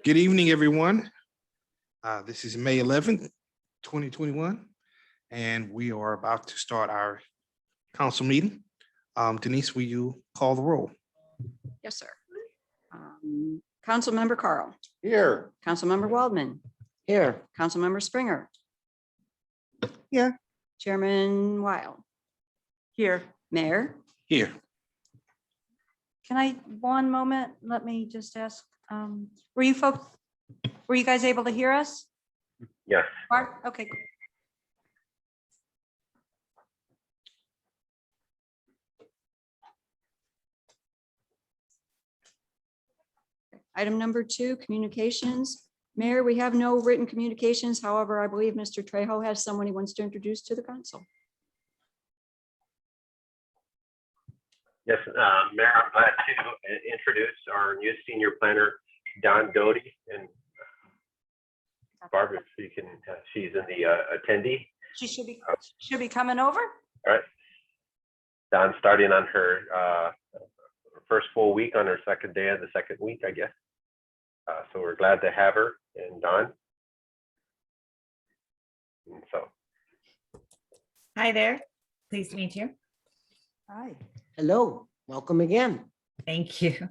Good evening, everyone. This is May 11th, 2021, and we are about to start our council meeting. Denise, will you call the roll? Yes, sir. Councilmember Carl, Here. Councilmember Waldman, Here. Councilmember Springer. Here. Chairman Weil. Here. Mayor, Here. can I, one moment, let me just ask, were you guys able to hear us? Yes. Mark, okay. Cool. Item number 2, communications. Mayor, we have no written communications. However, I believe Mr. Trejo has someone he wants to introduce to the council. Yes, Mayor, I'm glad to introduce our new senior planner, Don Doty. And Barbara, if you can, she's in the attendee. She should be coming over. All right. Don's starting on her first full week on her second day of the second week, I guess. So we're glad to have her and Don. And so, Hi there. Pleased to meet you. Hi. Hello, welcome again. Thank you.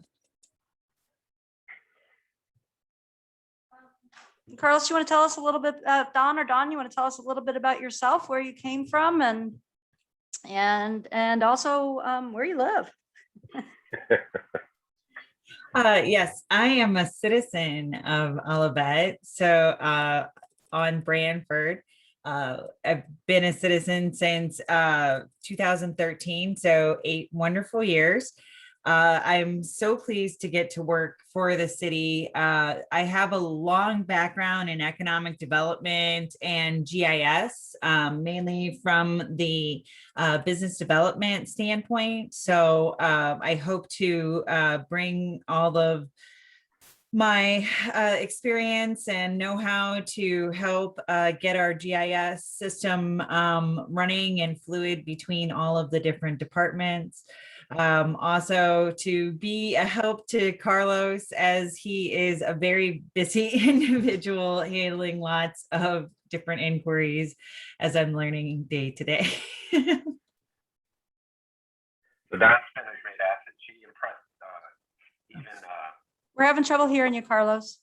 Carlos, you want to tell us a little bit, Don, you want to tell us a little bit about yourself, where you came from, and also where you live? Yes, I am a citizen of Olivet. So on Branford, I've been a citizen since 2013, so 8 wonderful years. I'm so pleased to get to work for the city. I have a long background in economic development and GIS, mainly from the business development standpoint. So I hope to bring all of my experience and know-how to help get our GIS system running and fluid between all of the different departments. Also to be a help to Carlos, as he is a very busy individual handling lots of different inquiries as I'm learning day to day. so Don's been a great asset. She impressed even We're having trouble hearing you, Carlos.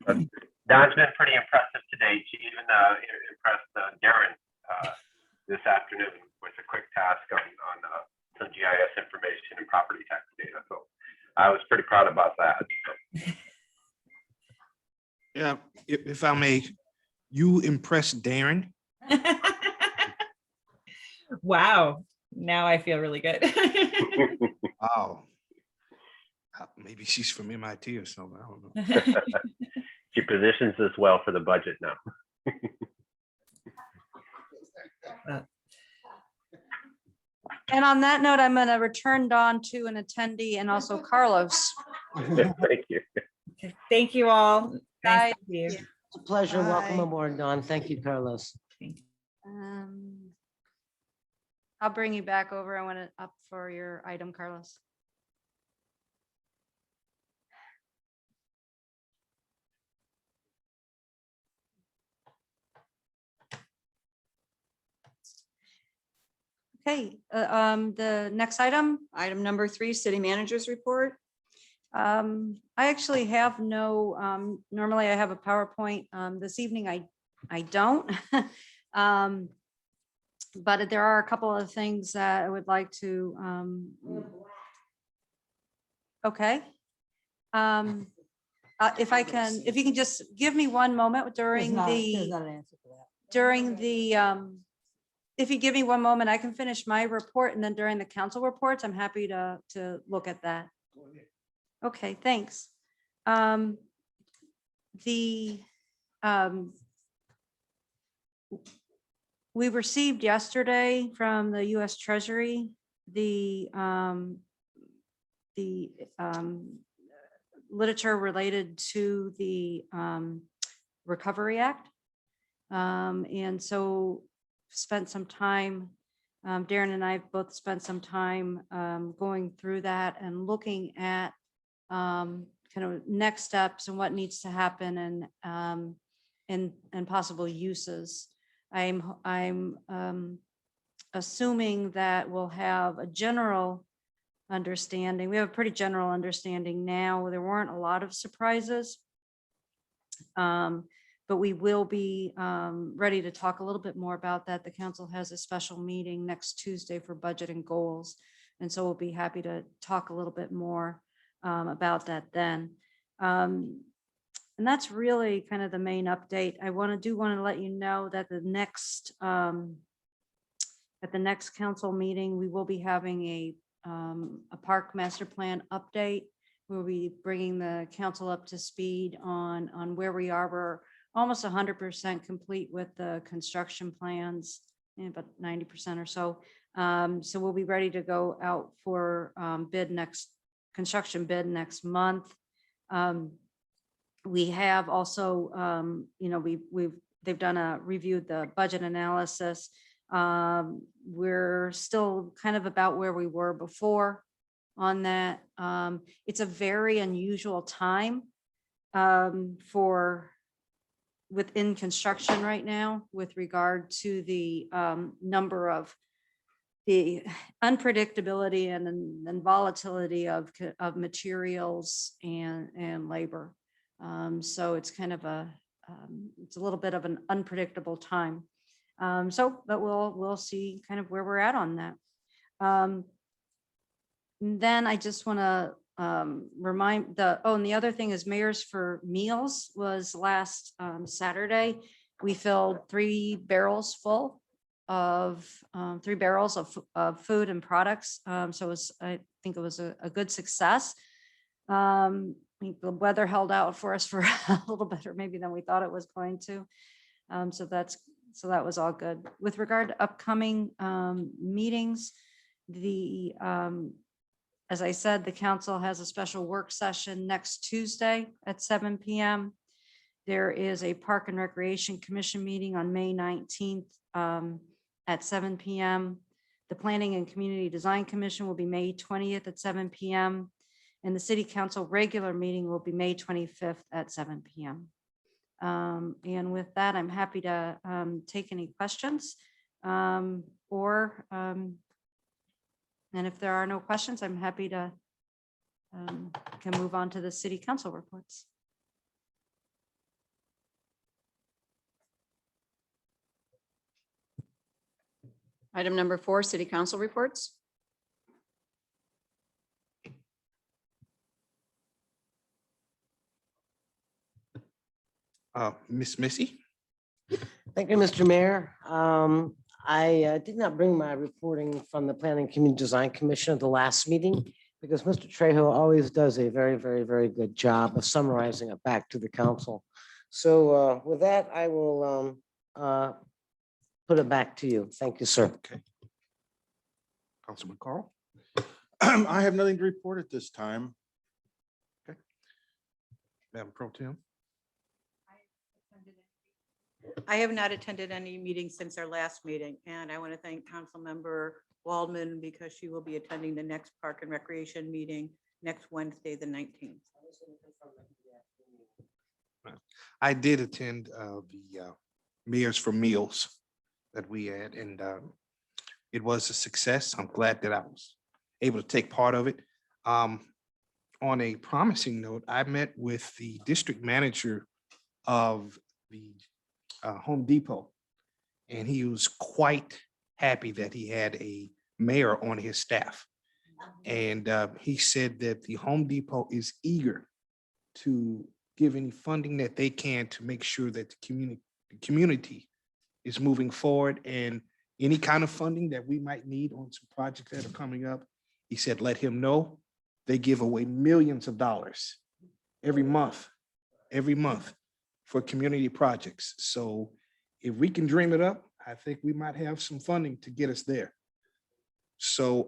Don's been pretty impressive today. She even impressed Darren this afternoon with a quick task on some GIS information and property tax data. So I was pretty proud about that. So. Yeah, if I may, you impressed Darren. Wow. Now I feel really good. Wow. Maybe she's from MIT or something. I don't know. She positions us well for the budget now. And on that note, I'm going to return Don to an attendee and also Carlos. Thank you. Thank you all. Bye. Nice to see you. It's a pleasure. Welcome Bye. aboard, Don. Thank you, Carlos. I'll bring you back over. I want it up for your item, Carlos. Okay, the next item number 3, city managers report. I actually have no, normally I have a PowerPoint. This evening I don't. But there are a couple of things that I would like to, okay. If you can just give me one moment during if you give me one moment, I can finish my report, and then during the council reports, I'm happy to look at that. Okay, thanks. We received yesterday from the U.S. Treasury the literature related to the Recovery Act. And so spent some time, Darren and I both spent some time going through that and looking at kind of next steps and what needs to happen and possible uses. I'm assuming that we'll have a general understanding. We have a pretty general understanding now. There weren't a lot of surprises. But we will be ready to talk a little bit more about that. The council has a special meeting next Tuesday for budget and goals. And so we'll be happy to talk a little bit more about that then. And that's really kind of the main update. I want to let you know that the next at the next council meeting, we will be having a park master plan update. We'll be bringing the council up to speed on where we are. We're almost 100% complete with the construction plans, about 90% or so. So we'll be ready to go out for construction bid next month. We have also, they've reviewed the budget analysis. We're still kind of about where we were before on that. It's a very unusual time within construction right now with regard to the number of the unpredictability and volatility of materials and labor. So it's kind of it's a little bit of an unpredictable time. But we'll see kind of where we're at on that. Then I just want to remind and the other thing is Mayors for Meals was last Saturday. We filled 3 barrels full of 3 barrels of food and products. So I think it was a good success. I think the weather held out for us for a little better maybe than we thought it was going to. So that was all good. With regard to upcoming meetings, as I said, the council has a special work session next Tuesday at 7 p.m. There is a Park and Recreation Commission meeting on May 19th at 7 p.m. The Planning and Community Design Commission will be May 20th at 7 p.m. And the City Council regular meeting will be May 25th at 7 p.m. And with that, I'm happy to take any questions and if there are no questions, I'm happy to can move on to the City Council reports. Item number 4, City Council reports. Miss Missy? Thank you, Mr. Mayor. I did not bring my reporting from the Planning and Community Design Commission at the last meeting because Mr. Trejo always does a very, very, very good job of summarizing it back to the council. So with that, I will put it back to you. Thank you, sir. Okay. Councilman Carl? I have nothing to report at this time. Madam Pro Tem? I have not attended any meetings since our last meeting, and I want to thank Councilmember Waldman because she will be attending the next Park and Recreation meeting next Wednesday, the 19th. I did attend the Mayors for Meals that we had, and it was a success. I'm glad that I was able to take part of it. On a promising note, I met with the district manager of the Home Depot, and he was quite happy that he had a mayor on his staff. And he said that the Home Depot is eager to give any funding that they can to make sure that the community is moving forward, and any kind of funding that we might need on some projects that are coming up. He said, let him know. They give away millions of dollars every month for community projects. So if we can dream it up, I think we might have some funding to get us there. So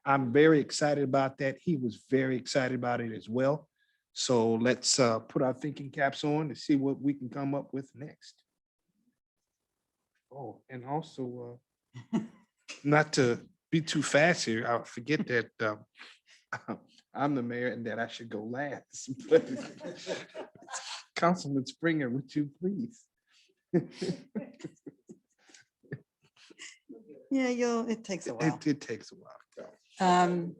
I'm very excited about that. He was very excited about it as well. So let's put our thinking caps on to see what we can come up with next. Oh, and also, not to be too fast here, I forget that I'm the mayor and that I should go last. But Councilman Springer, would you please? Yeah, it takes a while. It takes a while. Um,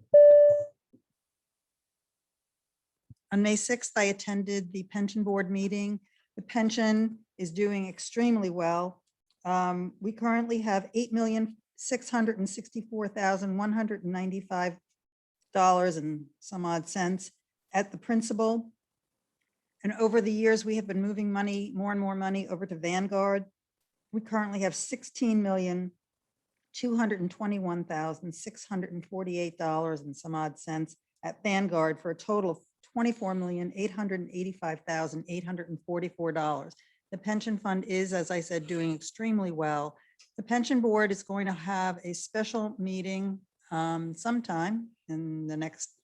On May 6th, I attended the pension board meeting. The pension is doing extremely well. We currently have $8,664,195 and some odd cents at the principal. And over the years, we have been moving money, more and more money over to Vanguard. We currently have $16,221,648 and some odd cents at Vanguard for a total of $24,885,844. The pension fund is, as I said, doing extremely well. The pension board is going to have a special meeting sometime in the next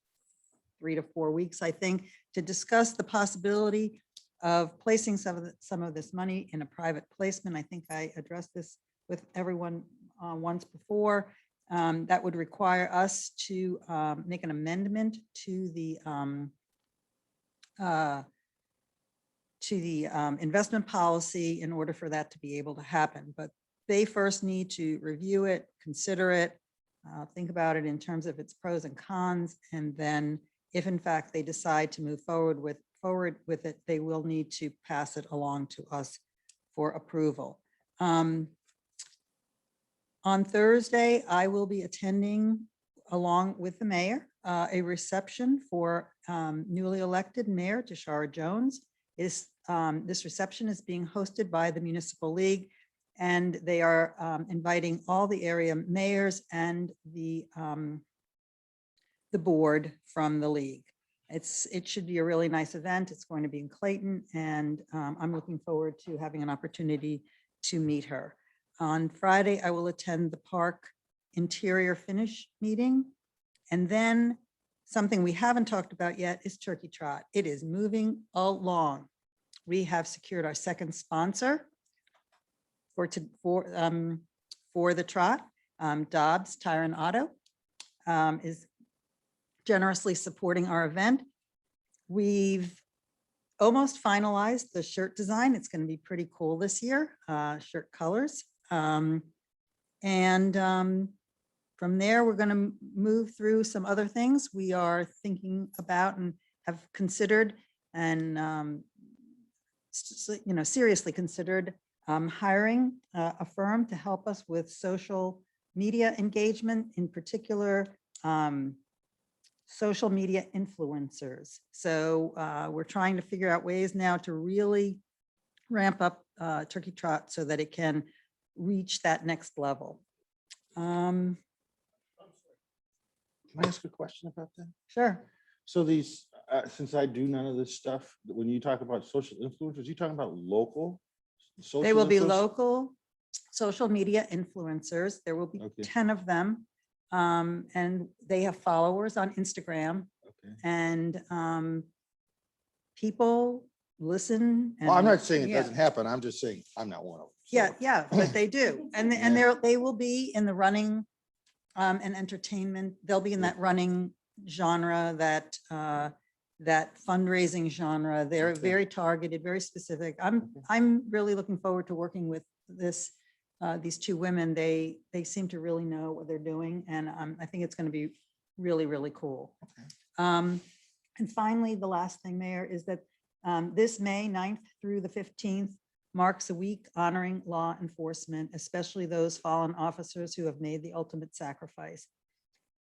3 to 4 weeks, I think, to discuss the possibility of placing some of this money in a private placement. I think I addressed this with everyone once before. That would require us to make an amendment to the investment policy in order for that to be able to happen. But they first need to review it, consider it, think about it in terms of its pros and cons, and then if in fact they decide to move forward with it, they will need to pass it along to us for approval. On Thursday, I will be attending, along with the mayor, a reception for newly elected Mayor Tashara Jones. This reception is being hosted by the Municipal League, and they are inviting all the area mayors and the board from the league. It should be a really nice event. It's going to be in Clayton, and I'm looking forward to having an opportunity to meet her. On Friday, I will attend the park interior finish meeting. And then something we haven't talked about yet is Turkey Trot. It is moving along. We have secured our second sponsor for the trot. Dobbs Tire and Auto is generously supporting our event. We've almost finalized the shirt design. It's going to be pretty cool this year, shirt colors. From there, we're going to move through some other things we are thinking about and have considered and seriously considered hiring a firm to help us with social media engagement, in particular social media influencers. So we're trying to figure out ways now to really ramp up Turkey Trot so that it can reach that next level. Can I ask a question about that? Sure. So these, since I do none of this stuff, when you talk about social influencers, you talking about local? They will be social influencers? local social media influencers. There will be Okay. 10 of them. And they have followers on Instagram, Okay. and people listen. Well, I'm and- not saying it yeah. doesn't happen. I'm just saying I'm not one of them. Yeah, So- yeah, but they do. And they will be in the running and entertainment. They'll be in Yeah. that running genre, that fundraising genre. They're Okay. very targeted, very specific. I'm really looking forward to working with these two women. They seem to really know what they're doing, and I think it's going to be really, really cool. And finally, the last thing, Mayor, is that this May 9th through the 15th marks a week honoring law enforcement, especially those fallen officers who have made the ultimate sacrifice.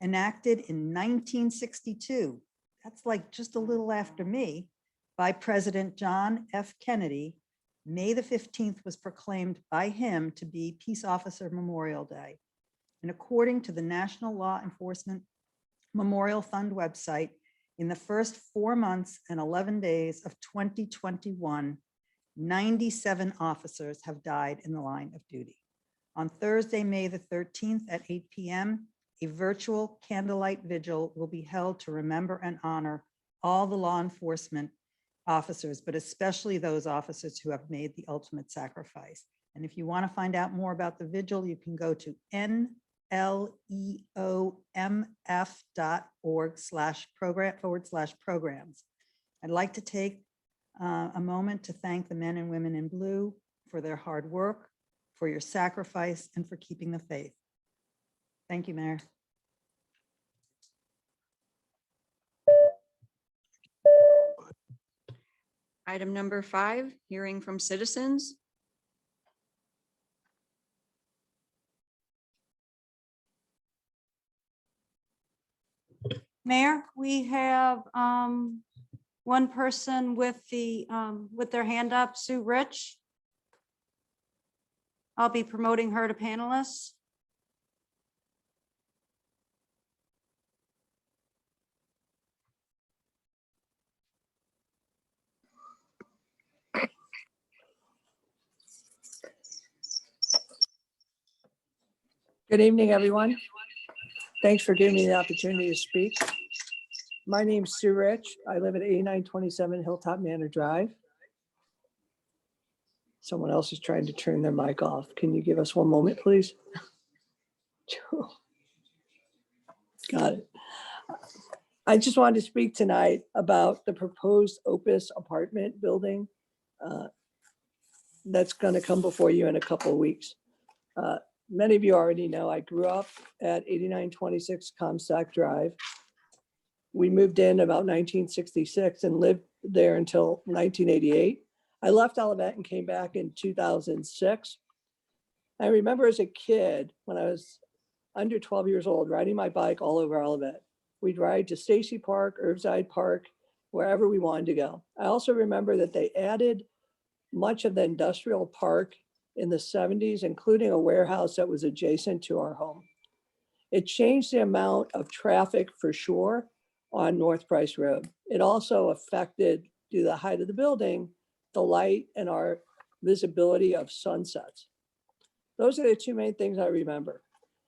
Enacted in 1962, that's like just a little after me, by President John F. Kennedy, May the 15th was proclaimed by him to be Peace Officer Memorial Day. And according to the National Law Enforcement Memorial Fund website, in the first 4 months and 11 days of 2021, 97 officers have died in the line of duty. On Thursday, May the 13th at 8 p.m., a virtual candlelight vigil will be held to remember and honor all the law enforcement officers, but especially those officers who have made the ultimate sacrifice. And if you want to find out more about the vigil, you can go to leomf.org/program/programs. I'd like to take a moment to thank the men and women in blue for their hard work, for your sacrifice, and for keeping the faith. Thank you, Mayor. Item number 5, hearing from citizens. Mayor, we have one person with with their hand up, Sue Rich. I'll be promoting her to panelist. Good evening, everyone. Thanks for giving me the opportunity to speak. My name's Sue Rich. I live at 8927 Hilltop Manor Drive. Someone else is trying to turn their mic off. Can you give us one moment, please? Got it. I just wanted to speak tonight about the proposed Opus apartment building that's going to come before you in a couple of weeks. Many of you already know I grew up at 8926 Comstock Drive. We moved in about 1966 and lived there until 1988. I left Olivet and came back in 2006. I remember as a kid, when I was under 12 years old, riding my bike all over Olivet. We'd ride to Stacy Park, Irvside Park, wherever we wanted to go. I also remember that they added much of the industrial park in the 70s, including a warehouse that was adjacent to our home. It changed the amount of traffic for sure on North Price Road. It also affected, due to the height of the building, the light and our visibility of sunsets. Those are the two main things I remember.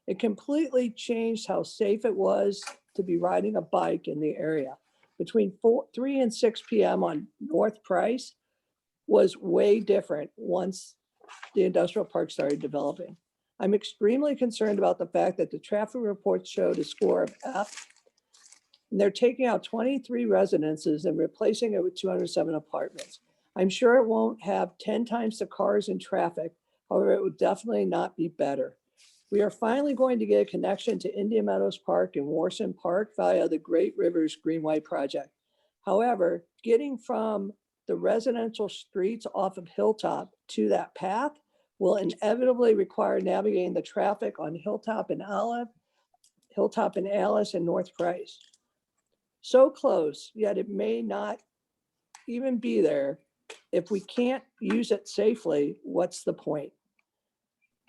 It completely changed how safe it was to be riding a bike in the area. Between 3 and 6 p.m. on North Price was way different once the industrial park started developing. I'm extremely concerned about the fact that the traffic report showed a score of F. And they're taking out 23 residences and replacing it with 207 apartments. I'm sure it won't have 10 times the cars and traffic. However, it would definitely not be better. We are finally going to get a connection to Indian Meadows Park and Warson Park via the Great Rivers Greenway project. However, getting from the residential streets off of Hilltop to that path will inevitably require navigating the traffic on Hilltop and Olive, Hilltop and Alice, and North Price. So close, yet it may not even be there. If we can't use it safely, what's the point?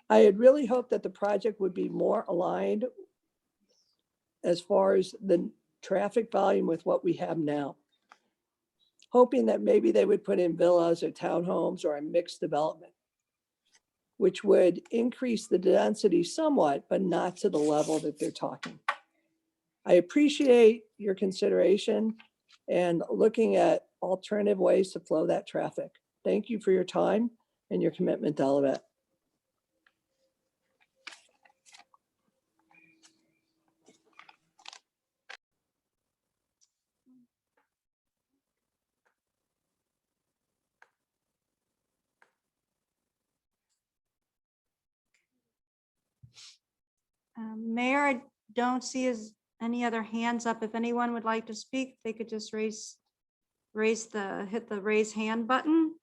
I had really hoped that the project would be more aligned as far as the traffic volume with what we have now. Hoping that maybe they would put in villas or townhomes or a mixed development, which would increase the density somewhat, but not to the level that they're talking. I appreciate your consideration and looking at alternative ways to flow that traffic. Thank you for your time and your commitment to Olivet. Mayor, I don't see any other hands up. If anyone would like to speak, they could just hit the raise hand button.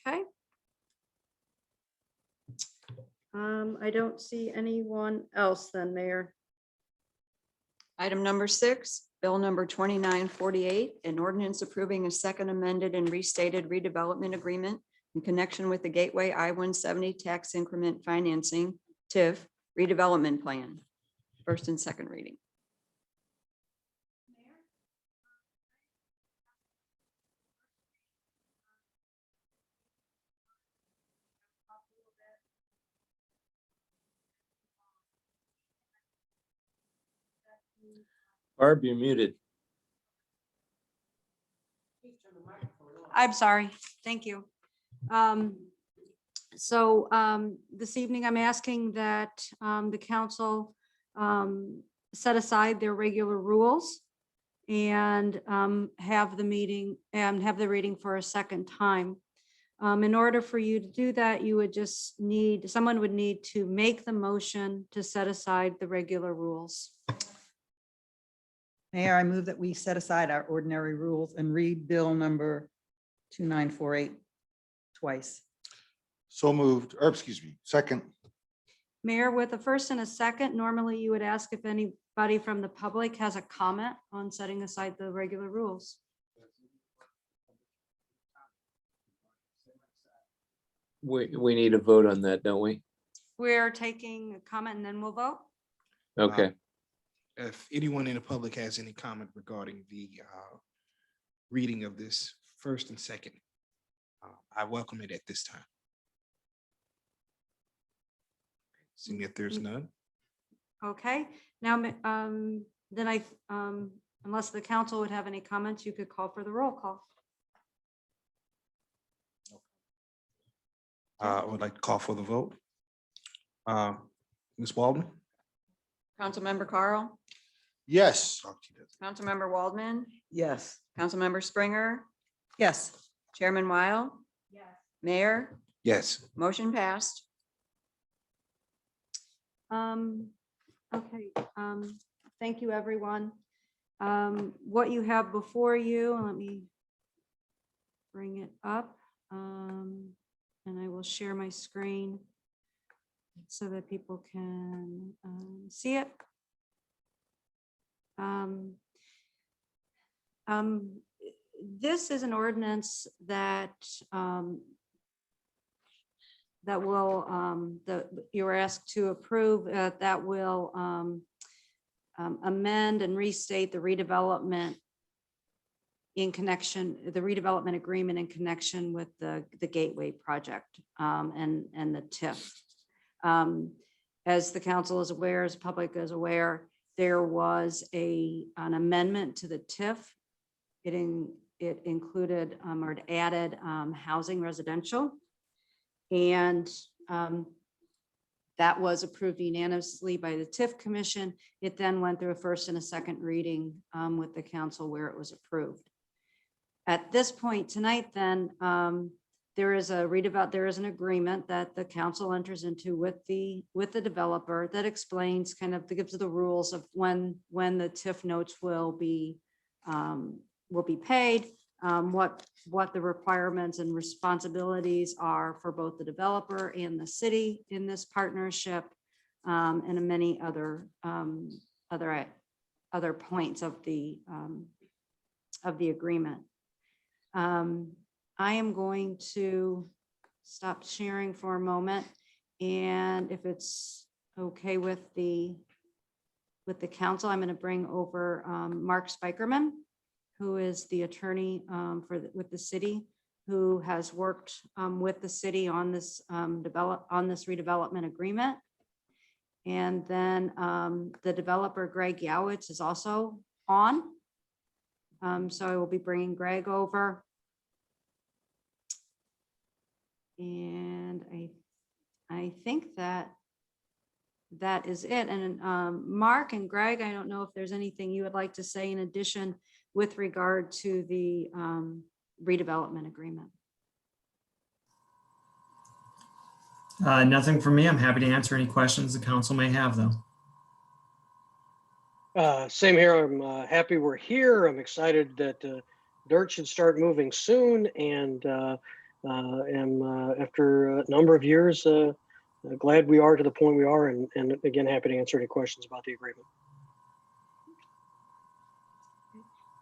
Okay. I don't see anyone else then, Mayor. Item number 6, bill number 2948, an ordinance approving a second amended and restated redevelopment agreement in connection with the Gateway I-170 tax increment financing TIF redevelopment plan. First and second reading. Barb, you're muted. I'm sorry. Thank you. This evening, I'm asking that the council set aside their regular rules and have the meeting and have the reading for a second time. In order for you to do that, you would just need, someone would need to make the motion to set aside the regular rules. Mayor, I move that we set aside our ordinary rules and read bill number 2948 twice. So moved, or excuse me, second. Mayor, with a first and a second, normally you would ask if anybody from the public has a comment on setting aside the regular rules. We need a vote on that, don't we? We're taking a comment and then we'll vote. Okay. If anyone in the public has any comment regarding the reading of this first and second, I welcome it at this time. Seeing if there's none. Okay, now, then unless the council would have any comments, you could call for the roll call. I would like to call for the vote. Ms. Waldman? Councilmember Carl, Yes. Councilmember Waldman, Yes. Councilmember Springer, Yes. Chairman Weil. Yes. Mayor, Yes. motion passed. Okay, thank you, everyone. What you have before you, let me bring it up. And I will share my screen so that people can see it. This is an ordinance that that will, you were asked to approve, that will amend and restate the redevelopment in connection, the redevelopment agreement in connection with the Gateway project and the TIF. As the council is aware, as public is aware, there was an amendment to the TIF. It included or it added housing residential. And that was approved unanimously by the TIF commission. It then went through a first and a second reading with the council where it was approved. At this point tonight, then there is an agreement that the council enters into with the developer that explains kind of gives the rules of when the TIF notes will be paid, what the requirements and responsibilities are for both the developer and the city in this partnership, and many other points of the agreement. I am going to stop sharing for a moment, and if it's okay with the council, I'm going to bring over Mark Spikerman, who is the attorney with the city, who has worked with the city on this redevelopment agreement. And then the developer Greg Yowitz is also on. So I will be bringing Greg over. And I think that is it. And Mark and Greg, I don't know if there's anything you would like to say in addition with regard to the redevelopment agreement. Nothing for me. I'm happy to answer any questions the council may have, though. Same here. I'm happy we're here. I'm excited that dirt should start moving soon, and am after a number of years glad we are to the point we are, and again happy to answer any questions about the agreement.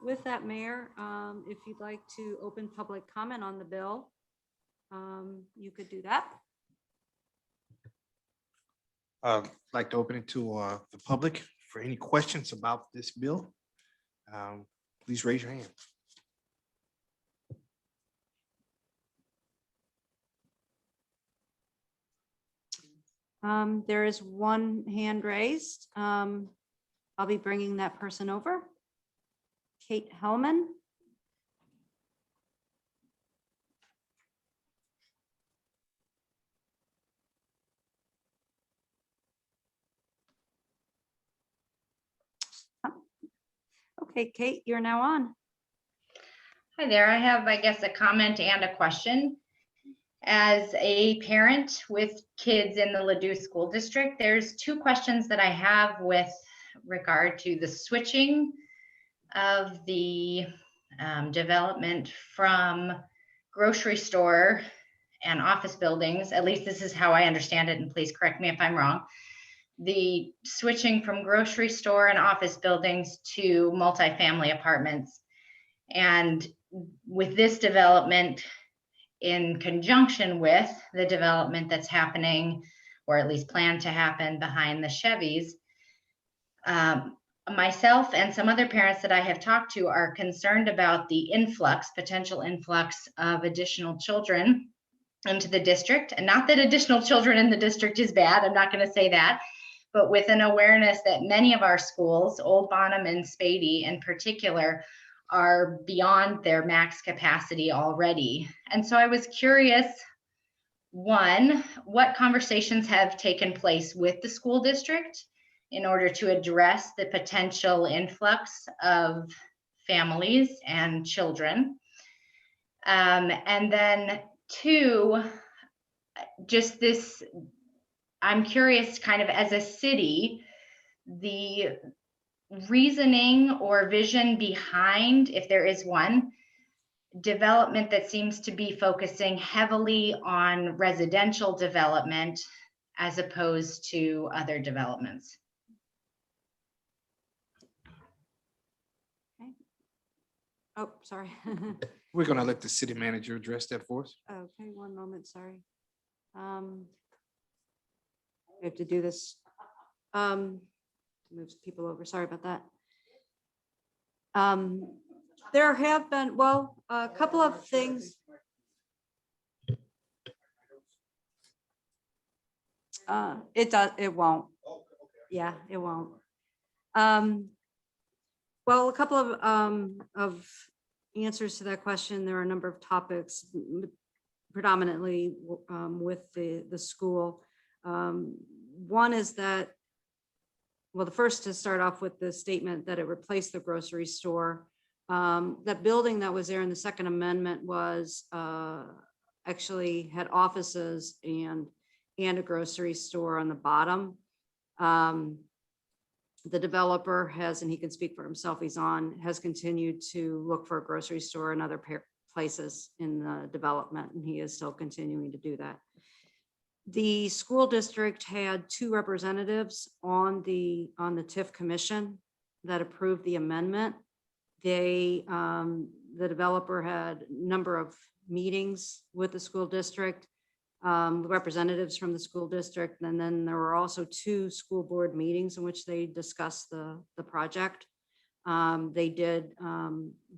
With that, Mayor, if you'd like to open public comment on the bill, you could do that. I'd like to open it to the public for any questions about this bill. Please raise your hand. There is one hand raised. I'll be bringing that person over. Kate Hellman. Okay, Kate, you're now on. Hi there. I have, I guess, a comment and a question. As a parent with kids in the Ladue School District, there's two questions that I have with regard to the switching of the development from grocery store and office buildings. At least this is how I understand it, and please correct me if I'm wrong. The switching from grocery store and office buildings to multifamily apartments. And with this development, in conjunction with the development that's happening, or at least planned to happen behind the Chevys, myself and some other parents that I have talked to are concerned about the potential influx of additional children into the district. And not that additional children in the district is bad, I'm not going to say that, but with an awareness that many of our schools, Old Bonham and Spady in particular, are beyond their max capacity already. And so I was curious, one, what conversations have taken place with the school district in order to address the potential influx of families and children? And then two, just this, I'm curious kind of as a city, the reasoning or vision behind, if there is one, development that seems to be focusing heavily on residential development as opposed to other developments. Okay. Oh, sorry. We're gonna let the city manager address that for us. Okay, one moment, sorry. We have to do this. Moves people over, sorry about that. There have been, well, a couple of things. It won't. Yeah, it won't. Well, a couple of answers to that question. There are a number of topics, predominantly with the school. One is that, well, the first to start off with the statement that it replaced the grocery store. That building that was there in the Second Amendment was actually had offices and a grocery store on the bottom. The developer has, and he can speak for himself, has continued to look for a grocery store in other places in the development, and he is still continuing to do that. The school district had two representatives on the TIF commission that approved the amendment. The developer had a number of meetings with the school district, representatives from the school district, and then there were also two school board meetings in which they discussed the project. They did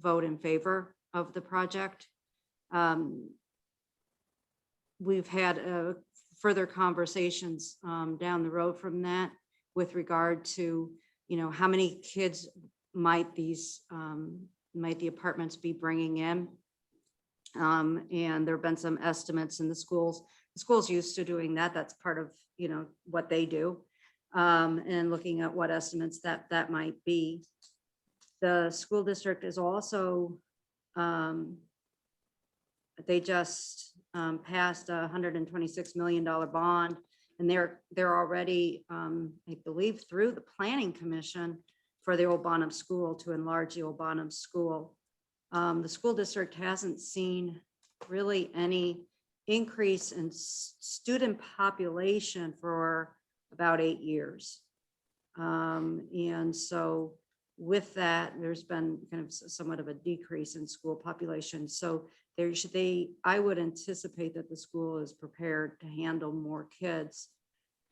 vote in favor of the project. We've had further conversations down the road from that with regard to, how many kids might the apartments be bringing in. And there've been some estimates in the schools. The school's used to doing that. That's part of, what they do. And looking at what estimates that might be. The school district is also, they just passed a $126 million bond, and they're already, I believe, through the planning commission for the Old Bonham School to enlarge the Old Bonham School. The school district hasn't seen really any increase in student population for about 8 years. And so with that, there's been kind of somewhat of a decrease in school population. So I would anticipate that the school is prepared to handle more kids.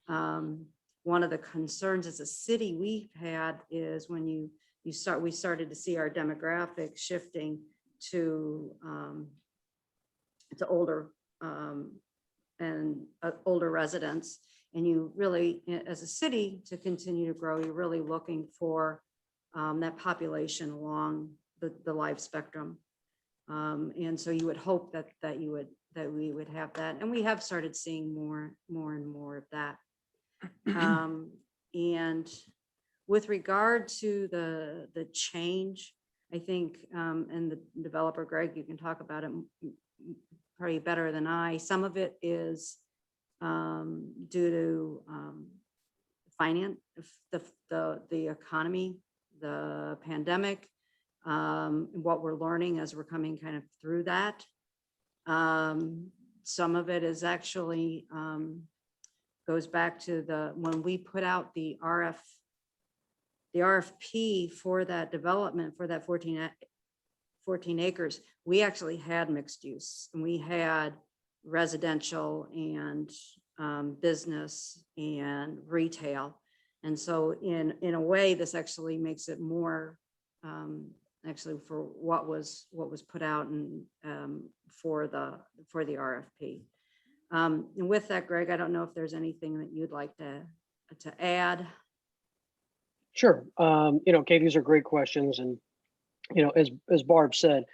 One of the concerns as a city we've had is when we started to see our demographic shifting to older and older residents. And you really, as a city, to continue to grow, you're really looking for that population along the life spectrum. And so you would hope that we would have that, and we have started seeing more and more of that. And With regard to the change, I think, and the developer, Greg, you can talk about it probably better than I. Some of it is due to finance, the economy, the pandemic, what we're learning as we're coming kind of through that. Some of it is actually goes back to when we put out the RFP for that development, for that 14 acres, we actually had mixed use, and we had residential and business and retail. And so in a way, this actually makes it more actually for what was put out and for the RFP. And with that, Greg, I don't know if there's anything that you'd like to add. Sure. Kay, these are great questions. And, as Barb said,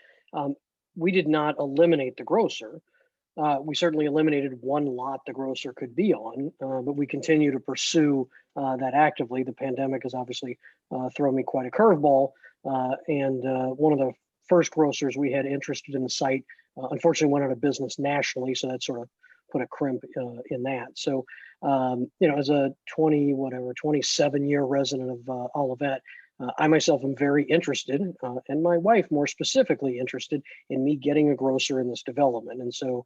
we did not eliminate the grocer. We certainly eliminated one lot the grocer could be on, but we continue to pursue that actively. The pandemic has obviously thrown me quite a curveball. And one of the first grocers we had interested in the site, unfortunately went out of business nationally. So that sort of put a crimp in that. So, as a 27-year resident of Olivet, I myself am very interested, and my wife more specifically interested in me getting a grocer in this development. And so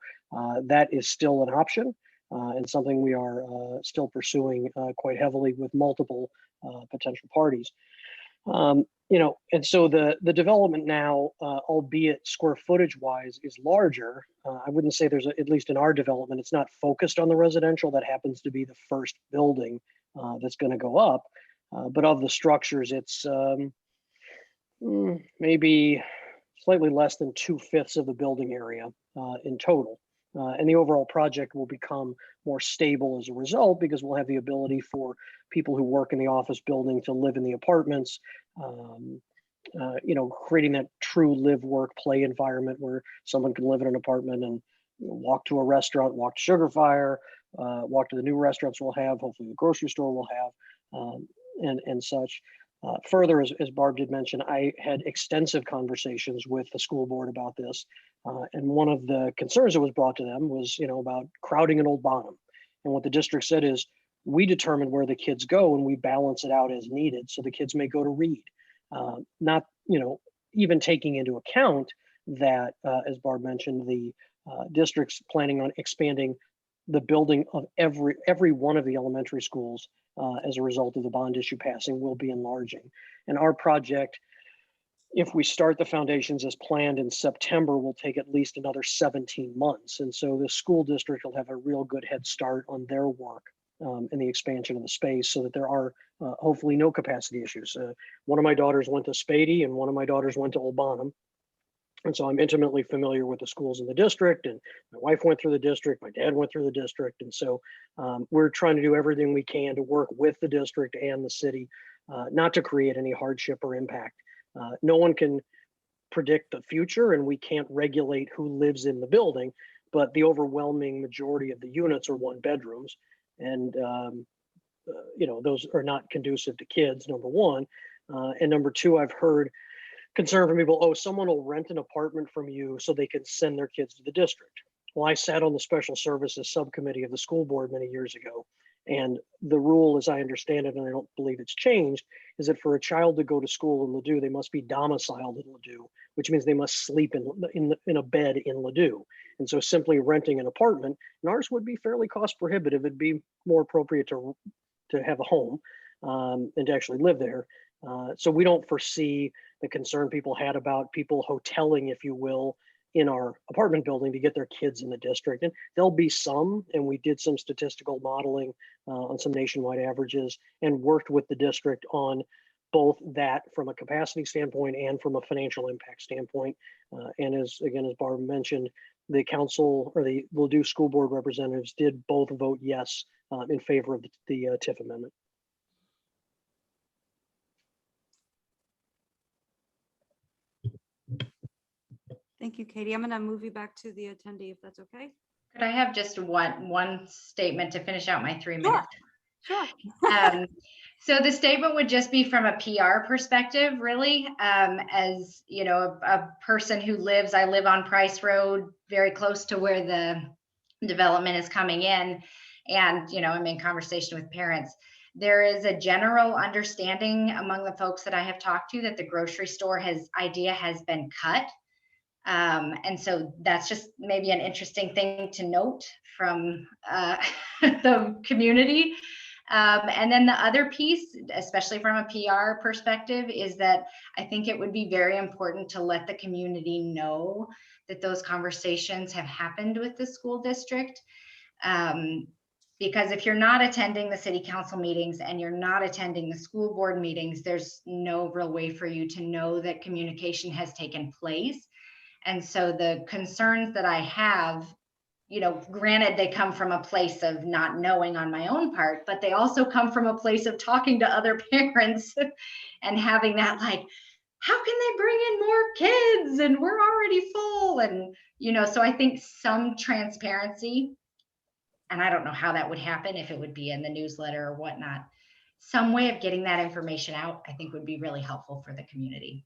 that is still an option and something we are still pursuing quite heavily with multiple potential parties. And so the development now, albeit square footage wise, is larger. I wouldn't say at least in our development, it's not focused on the residential. That happens to be the first building that's going to go up. But of the structures, it's maybe slightly less than 2/5 of the building area in total. And the overall project will become more stable as a result, because we'll have the ability for people who work in the office building to live in the apartments, creating that true live, work, play environment where someone can live in an apartment and walk to a restaurant, walk to Sugar Fire, walk to the new restaurants we'll have, hopefully the grocery store will have, and such. Further, as Barb did mention, I had extensive conversations with the school board about this. And one of the concerns that was brought to them was, about crowding in Old Bonham. And what the district said is, we determine where the kids go and we balance it out as needed. So the kids may go to Reed, not, even taking into account that, as Barb mentioned, the district's planning on expanding the building of every one of the elementary schools as a result of the bond issue passing will be enlarging. And our project, if we start the foundations as planned in September, will take at least another 17 months. And so the school district will have a real good head start on their work in the expansion of the space, so that there are hopefully no capacity issues. One of my daughters went to Spady and one of my daughters went to Old Bonham. And so I'm intimately familiar with the schools in the district, and my wife went through the district, my dad went through the district. And so we're trying to do everything we can to work with the district and the city, not to create any hardship or impact. No one can predict the future, and we can't regulate who lives in the building, but the overwhelming majority of the units are one bedrooms. And, those are not conducive to kids, number one. And number two, I've heard concern from people, someone will rent an apartment from you so they can send their kids to the district. Well, I sat on the special services subcommittee of the school board many years ago. And the rule, as I understand it, and I don't believe it's changed, is that for a child to go to school in Ladue, they must be domiciled in Ladue, which means they must sleep in a bed in Ladue. And so simply renting an apartment, and ours would be fairly cost prohibitive. It'd be more appropriate to have a home and to actually live there. So we don't foresee the concern people had about people hoteling, if you will, in our apartment building to get their kids in the district. And there'll be some, and we did some statistical modeling on some nationwide averages and worked with the district on both that from a capacity standpoint and from a financial impact standpoint. And as Barb mentioned, the council or the Ladue School Board representatives did both vote yes in favor of the TIF amendment. Thank you, Katie. I'm going to move you back to the attendee if that's okay. Could I have just one statement to finish out my 3 Sure. minutes? Sure. So the statement would just be from a PR perspective, really. As you know, a person who I live on Price Road, very close to where the development is coming in. And, I'm in conversation with parents. There is a general understanding among the folks that I have talked to that the grocery store idea has been cut. And so that's just maybe an interesting thing to note from the community. And then the other piece, especially from a PR perspective, is that I think it would be very important to let the community know that those conversations have happened with the school district. Because if you're not attending the city council meetings and you're not attending the school board meetings, there's no real way for you to know that communication has taken place. And so the concerns that I have, granted, they come from a place of not knowing on my own part, but they also come from a place of talking to other parents and having that how can they bring in more kids and we're already full? And, so I think some transparency, and I don't know how that would happen, if it would be in the newsletter or whatnot, some way of getting that information out, I think would be really helpful for the community.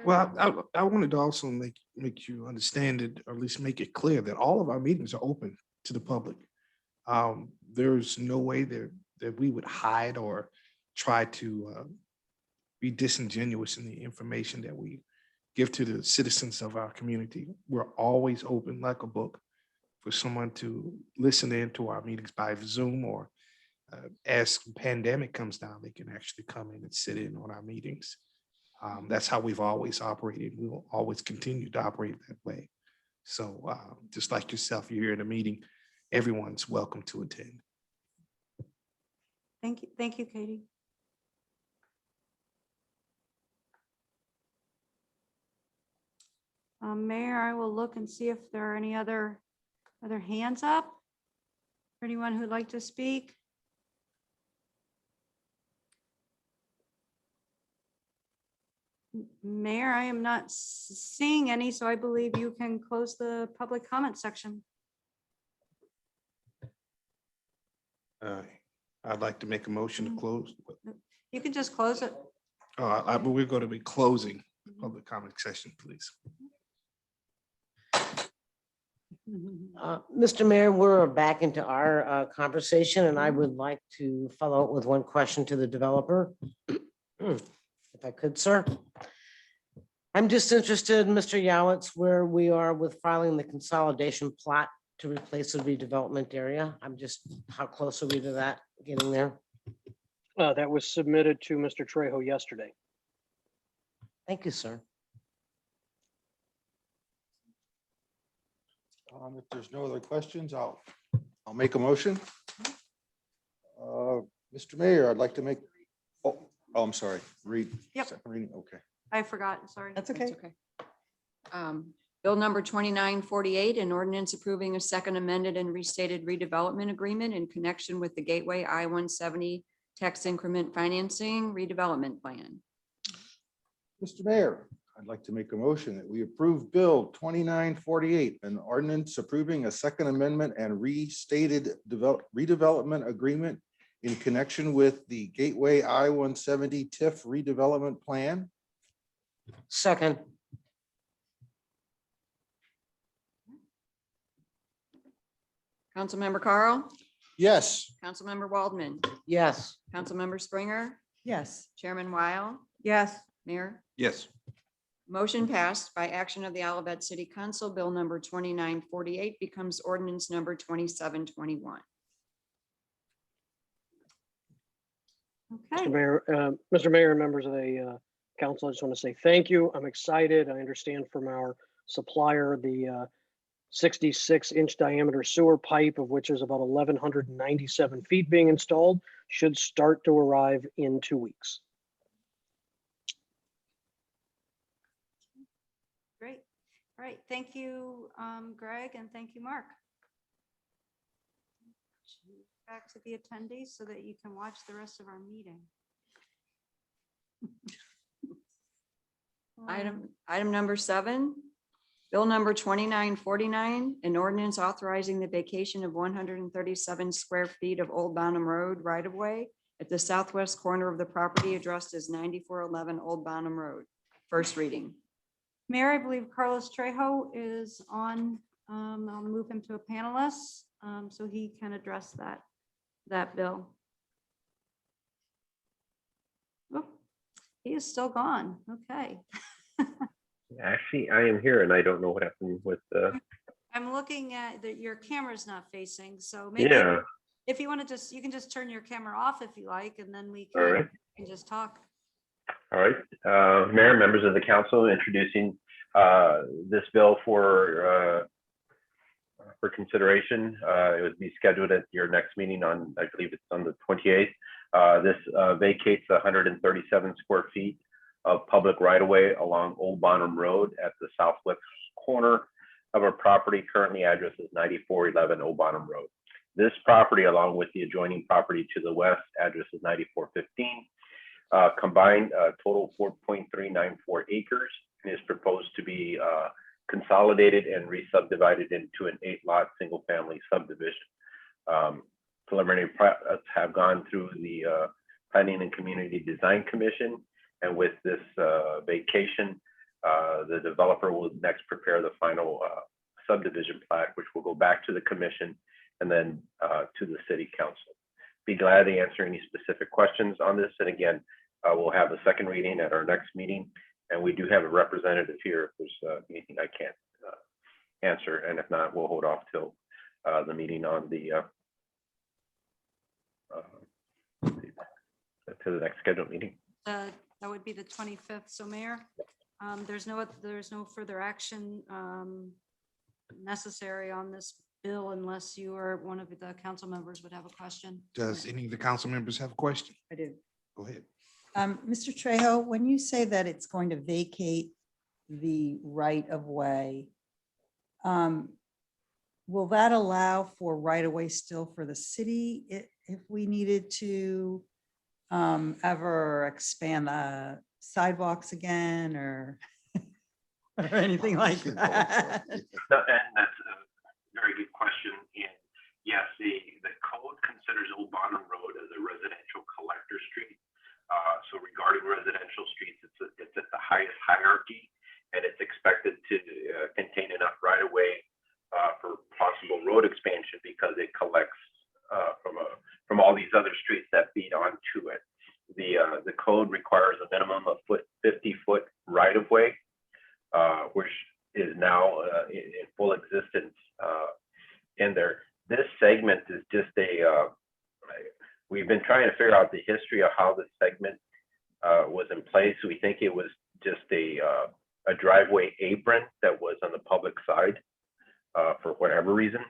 Well, I wanted to also make you understand it, or at least make it clear that all of our meetings are open to the public. There's no way that we would hide or try to be disingenuous in the information that we give to the citizens of our community. We're always open like a book for someone to listen in to our meetings by Zoom, or as the pandemic comes down, they can actually come in and sit in on our meetings. That's how we've always operated. We will always continue to operate that way. So just like yourself, you're here in a meeting, everyone's welcome to attend. Thank you. Thank you, Katie. Mayor, I will look and see if there are any other hands up. For anyone who'd like to speak? Mayor, I am not seeing any, so I believe you can close the public comment section. I'd like to make a motion to close. You can just close it. But we're going to be closing the public comment session, please. Mr. Mayor, we're back into our conversation, and I would like to follow up with one question to the developer. If I could, sir. I'm just interested, Mr. Yowitz, where we are with filing the consolidation plot to replace the redevelopment area. How close are we to that, getting there? That was submitted to Mr. Trejo yesterday. Thank you, sir. If there's no other questions, I'll make a motion. Mr. Mayor, I'd like to make, I'm sorry, read. Yep. Second reading, okay. I forgot, sorry. That's okay. Bill number 2948, an ordinance approving a second amended and restated redevelopment agreement in connection with the Gateway I-170 tax increment financing redevelopment plan. Mr. Mayor, I'd like to make a motion that we approve Bill 2948, an ordinance approving a second amendment and restated redevelopment agreement in connection with the Gateway I-170 TIF redevelopment plan. Second. Councilmember Carl, Yes. Councilmember Waldman, Yes. Councilmember Springer, Yes. Chairman Weil, Yes. Mayor. Yes. Motion passed by action of the Olivet City Council. Bill number 2948 becomes ordinance number 2721. Okay. Mr. Mayor, members of the council, I just want to say thank you. I'm excited. I understand from our supplier, the 66-inch diameter sewer pipe, of which is about 1,197 feet being installed, should start to arrive in 2 weeks. Great. All right. Thank you, Greg, and thank you, Mark. Back to the attendees so that you can watch the rest of our meeting. Item number 7, Bill number 2949, an ordinance authorizing the vacation of 137 square feet of Old Bonham Road right-of-way at the southwest corner of the property addressed as 9411 Old Bonham Road. First reading. Mayor, I believe Carlos Trejo is on. I'll move him to a panelist so he can address that bill. Oh, he is still gone. Okay. Actually, I am here and I don't know what happened with the, I'm looking at that your camera's not facing, so maybe yeah, if you want to just, you can just turn your camera off if you like, and then we all right. can just talk. All right, Mayor, members of the council, introducing this bill for consideration. It would be scheduled at your next meeting on, I believe it's on the 28th. This vacates 137 square feet of public right-of-way along Old Bonham Road at the southwest corner of our property. Currently address is 9411 Old Bonham Road. This property, along with the adjoining property to the west, address is 9415. Combined total 4.394 acres, is proposed to be consolidated and re-subdivided into an 8-lot single-family subdivision. Preliminary have gone through the Planning and Community Design Commission, and with this vacation, the developer will next prepare the final subdivision plat, which will go back to the commission and then to the city council. Be glad to answer any specific questions on this. And again, we'll have a second reading at our next meeting. And we do have a representative here if there's anything I can't answer. And if not, we'll hold off till the meeting on the to the next scheduled meeting. That would be the 25th. So Mayor, there's no further action necessary on this bill unless you or one of the council members would have a question. Does any of the council members have a question? I do. Go ahead. Mr. Trejo, when you say that it's going to vacate the right of way, will that allow for right of way still for the city if we needed to ever expand the sidewalks again or anything like that? And that's a very good question. And yes, the code considers Old Bonham Road as a residential collector street. So regarding residential streets, it's at the highest hierarchy, and it's expected to contain enough right of way for possible road expansion because it collects from all these other streets that feed onto it. The code requires a minimum of 50-foot right of way, which is now in full existence in there. This segment is just we've been trying to figure out the history of how this segment was in place. We think it was just a driveway apron that was on the public side for whatever reason,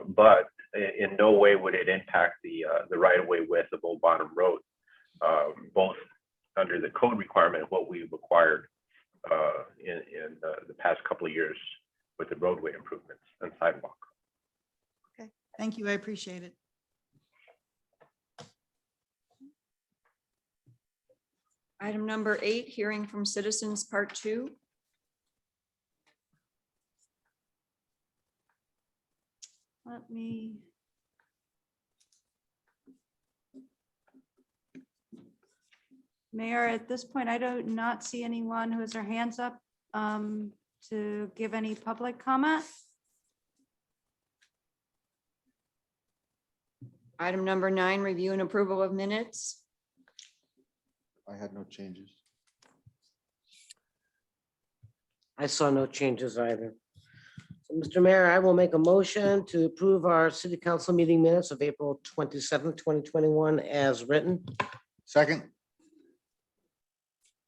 but in no way would it impact the right-of-way width of Old Bonham Road, both under the code requirement of what we've acquired in the past couple of years with the roadway improvements and sidewalk. Okay, thank you. I appreciate it. Item number 8, hearing from citizens, part 2. Let me. Mayor, at this point, I do not see anyone who has their hands up to give any public comment. Item number 9, review and approval of minutes. I had no changes. I saw no changes either. So, Mr. Mayor, I will make a motion to approve our city council meeting minutes of April 27th, 2021 as written. Second,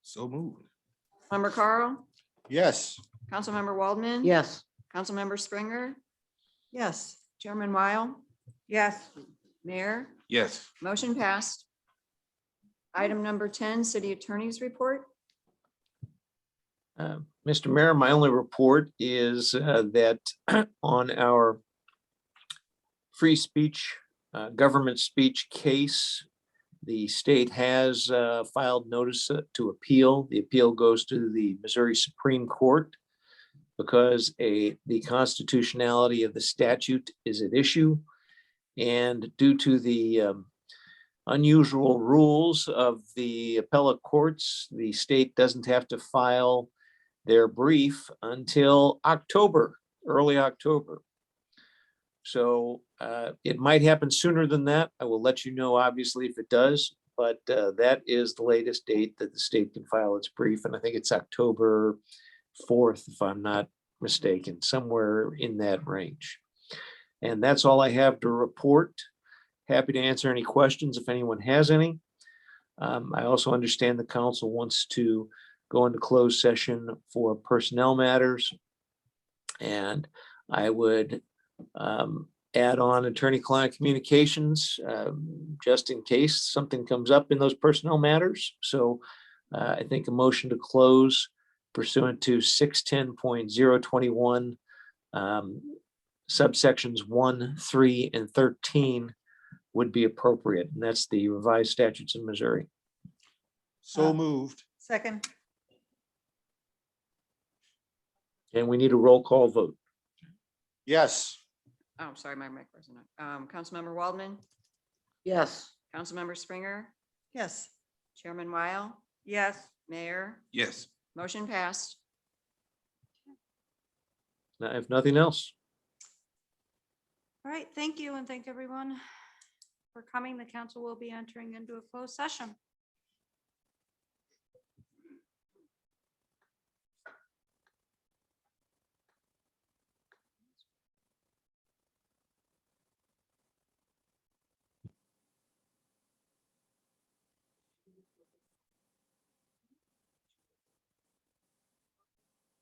So moved. Member Carl, yes. Councilmember Waldman. Yes. Councilmember Springer, Yes. Chairman Weil, Yes. Mayor, Yes. motion passed. Item number 10, city attorney's report. Mr. Mayor, my only report is that on our free speech, government speech case, the state has filed notice to appeal. The appeal goes to the Missouri Supreme Court. because the constitutionality of the statute is at issue. And due to the unusual rules of the appellate courts, the state doesn't have to file their brief until October, early October. So it might happen sooner than that. I will let you know, obviously, if it does, but that is the latest date that the state can file its brief. And I think it's October 4th, if I'm not mistaken, somewhere in that range. And that's all I have to report. Happy to answer any questions if anyone has any. I also understand the council wants to go into closed session for personnel matters. And I would add on attorney-client communications just in case something comes up in those personnel matters. So I think a motion to close pursuant to 610.021 subsections 1, 3, and 13 would be appropriate. And that's the revised statutes in Missouri. So moved. Second, And we need a roll call vote. Yes. Oh, sorry, my mic wasn't on. Councilmember Waldman, Yes. Councilmember Springer, yes. Chairman Weil, Yes. Mayor, Yes. motion passed. Now, if nothing else, All right, thank you and thank everyone for coming. The council will be entering into a closed session.